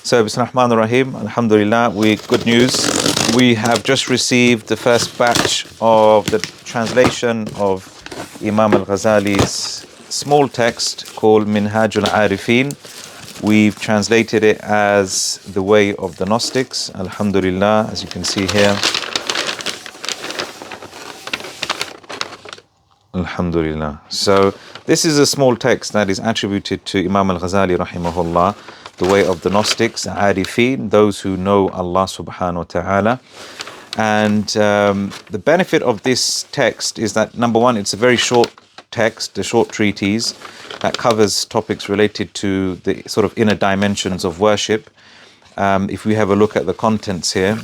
So, Bismillahirrahmanirrahim, Alhamdulillah, good news. We have just received the first batch of the translation of Imam al-Ghazāli's small text called Minhāj Ārifīn. We've translated it as the Way of the Gnostics, Alhamdulillah, as you can see here. Alhamdulillah. So, this is a small text that is attributed to Imam al-Ghazāli rahimahullah, the Way of the Gnostics, Ārifīn, those who know Allah subhanahu wa ta'ala. And the benefit of this text is that, number one, it's a very short text, a short treatise that covers topics related to the sort of inner dimensions of worship. If we have a look at the contents here,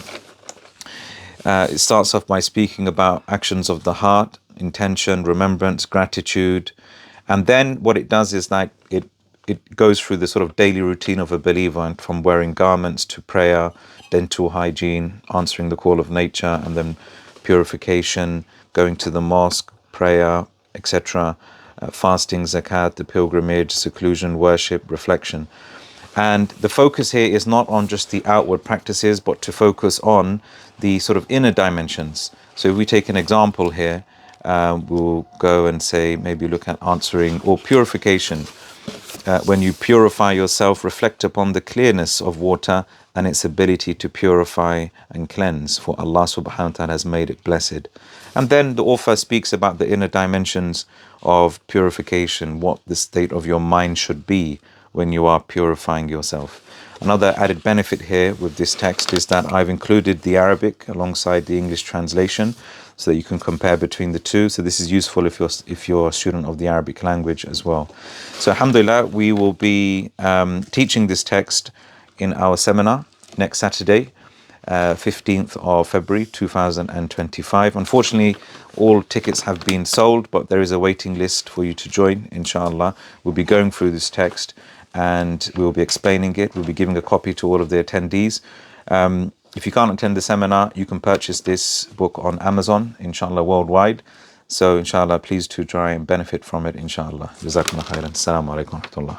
it starts off by speaking about actions of the heart, intention, remembrance, gratitude. And then what it does is like it goes through the sort of daily routine of a believer, and from wearing garments to prayer, dental hygiene, answering the call of nature, and then purification, going to the mosque, prayer, etc., fasting, zakat, the pilgrimage, seclusion, worship, reflection. And the focus here is not on just the outward practices, but to focus on the sort of inner dimensions. So if we take an example here, we'll go and say, maybe look at answering or purification. When you purify yourself, reflect upon the clearness of water and its ability to purify and cleanse, for Allah subhanahu wa ta'ala has made it blessed. And then the author speaks about the inner dimensions of purification, what the state of your mind should be when you are purifying yourself. Another added benefit here with this text is that I've included the Arabic alongside the English translation, so that you can compare between the two. So this is useful if you're a student of the Arabic language as well. So alhamdulillah, we will be teaching this text in our seminar next Saturday, 15th of February 2025. Unfortunately, all tickets have been sold, but there is a waiting list for you to join, inshallah. We'll be going through this text and we'll be explaining it. We'll be giving a copy to all of the attendees. If you can't attend the seminar, you can purchase this book on Amazon, inshallah, worldwide. So inshallah, please do try and benefit from it, inshallah. Jazakumullah khairan. Assalamu alaikum wa rahmatullah.